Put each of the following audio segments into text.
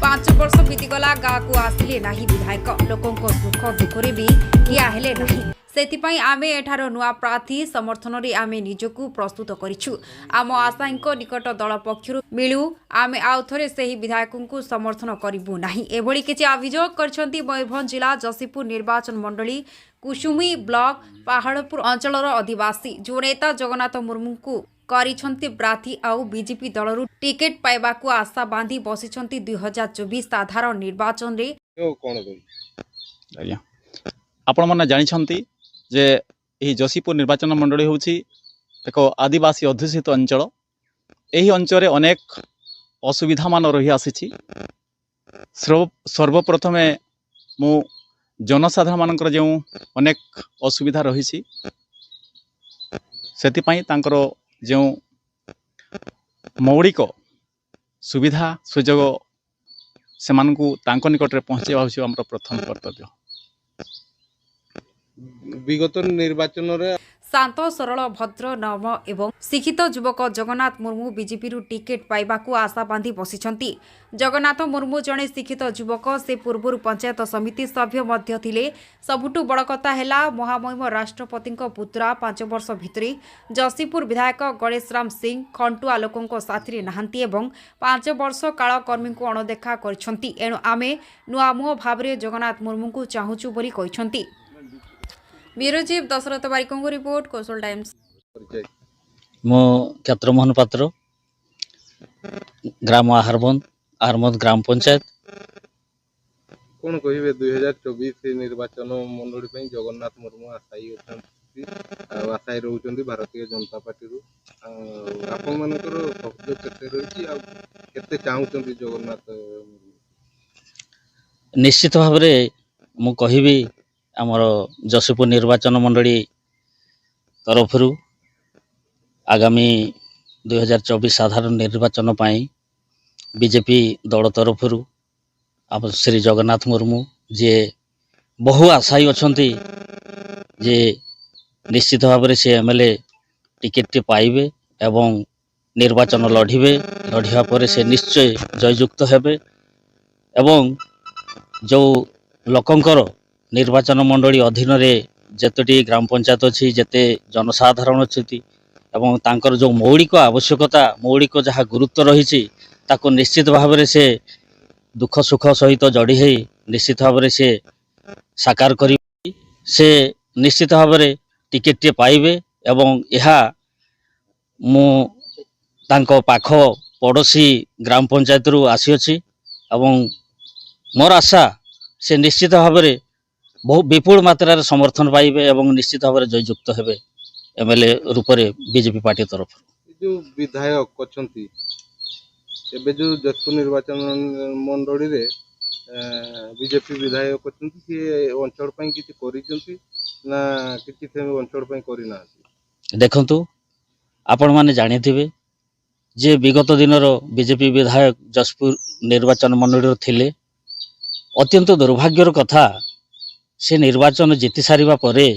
5 वर्ष बीतीगला गाँ को आसिले नाही विधायक लोकों सुख दुखरे भी किया हेले नाही सेथिपाई आमे एठार नुआ प्रार्थी समर्थन रे आमे निजकु प्रस्तुत करिछु। आम आशाईको निकट दल पक्षरु मिलू आमे आउथरे सेही विधायकଙ୍କୁ समर्थन करिबु नाही एभଳି किछि अभियोग करछंती मयूरभंज जिला जसीपुर निर्वाचन मंडली कुसुमी ब्लॉक पहाड़पुर अंचलर अधिवासी जो नेता जगन्नाथ मुर्मू करिछंती प्रार्थी आउ बीजेपी दलरु टिकेट पाइबाकू आशा बांधी बसिछंती 2024 साधारण निर्वाचन रे आपण माने जानिछंती जे एही जसीपुर निर्वाचन मंडली होछि एक आदिवासी अध्युषित अंचल। एही अंचल अनेक असुविधा मान रही आसीछि। सर्वप्रथमे मु जनसाधारण मानकर जो अनेक असुविधा रही सेतिपाई तांकर जो मौलिक सुविधा सुजोग से तांको निकट रे पहुँचेबा होछि हमर प्रथम कर्तव्य। विगत निर्वाचन रे शांत सरल भद्र नव एवं शिक्षित युवक जगन्नाथ मुर्मू बीजेपी रु टिकेट पाइबाकू आशा बांधी बसिछंती। जगन्नाथ मुर्मू जने शिक्षित युवक से पूर्व पंचायत समिति सभ्य मध्य थिले। सबुठु बड़ कथा हेला महामहिम राष्ट्रपति पुत्रा 5 वर्ष भितरे जसीपुर विधायक गणेश राम सिंह खंटुआ लोकों साथी नहांती एवं 5 वर्ष काल कर्मी को अणदेखा करछंती। एणु आमे नुआ मुह भावरे जगन्नाथ मुर्मू को चाहूचु बोली कहिछंती। ब्यूरो चीफ दशरथ बारिक रिपोर्ट कौशल टाइम्स। मो क्षत्रमोहन पात्र ग्राम आहरमद ग्राम पंचायत कौन कहिबे 2024 निर्वाचन मंडली पे जगन्नाथ मुर्मू आशायी अछंती आशायी रहउचंती भारतीय जनता पार्टी रु आपन मानकर सहयोग केते रहिछि आ केते चाहउचंती जगन्नाथ निश्चित भाव में मु कहिबी आमर जसीपुर निर्वाचन मंडली तरफ आगामी 2024 साधारण निर्वाचन पाई बीजेपी दल तरफ आप श्री जगन्नाथ मुर्मू जे बहु आशायी अछंती जे निश्चित भाव में से एमएलए टिकेट पाइबे एवं निर्वाचन लढ़िबे लढ़िया पर से निश्चय जययुक्त हेबे एवं जो लोकंकर निर्वाचन मंडली अधीन रे जतटी ग्राम पंचायत अच्छी जेते जनसाधारण अच्छी एवं तांकर जो मौलिक आवश्यकता मौलिक जहाँ गुरुत्व रही ताको निश्चित भाव में से दुख सुख सहित जड़ी है निश्चित भाव में से साकार करी से निश्चित भाव में टिकेट टे पाइबे एवं यह मु तांको पाख पड़ोसी ग्राम पंचायत रु आसी अछि एवं मोर आशा से निश्चित भाव में बहु विपुल मात्रा समर्थन पाइबे एवं निश्चित भाव में जययुक्त हेबे एमएलए रूप में बीजेपी पार्टी तरफ जो विधायक अछंती एबे जो जसपुर निर्वाचन मंडली रे बीजेपी विधायक अछंती से अंचल पई किछि करिसंती ना किछि से अंचल पई करि ना देखंतु आपण माने जानिथिबे जे विगत दिनर बीजेपी विधायक जसपुर निर्वाचन मंडली थिले अत्यंत दुर्भाग्यर कथा से निर्वाचन जीति सारिबा परे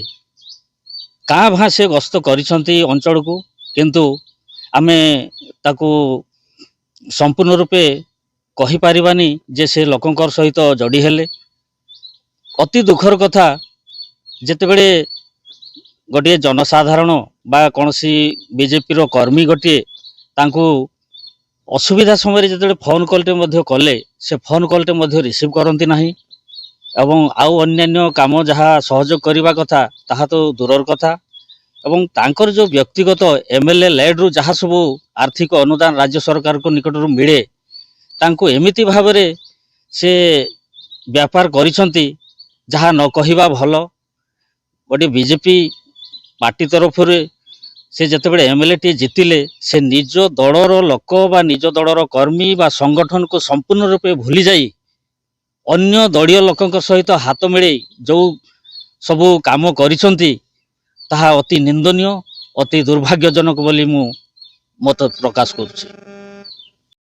का भा से गस्त करिसंती अंचल को किंतु आमे ताकू संपूर्ण रूपे कहि पारिबानी जे से लोकंकर सहित जड़ी हेले अति दुखर कथा जेते बेले गोटे जनसाधारण बा कोनसी बीजेपी रो कर्मी गोटे तांकू असुविधा समय जेते फोन कॉलटे मध्य कले से फोन कॉलटे मध्य रिसीव करंती नाही एवं आउ अन्यान्य काम जहाँ सहयोग करने कथा ताहा तो दूरर कथा एवं तांकर जो व्यक्तिगत एमएलए लेड रु जहाँ सब आर्थिक अनुदान राज्य सरकार को निकट रु मिले तांको एमिति भाव में से व्यापार करिसंती जहाँ न कहिबा भल गोटे बीजेपी पार्टी तरफ से जितेबाला एमएलए टी जीतिले से निज दलर लोक बा निज दलर कर्मी बा संगठन को संपूर्ण रूपे भूली जाई अन्य दलीय लोकों सहित हाथ मिले जो सबू काम करिसंती ताहा अति निंदनीय अति दुर्भाग्यजनक बोली मु मत प्रकाश करुछि।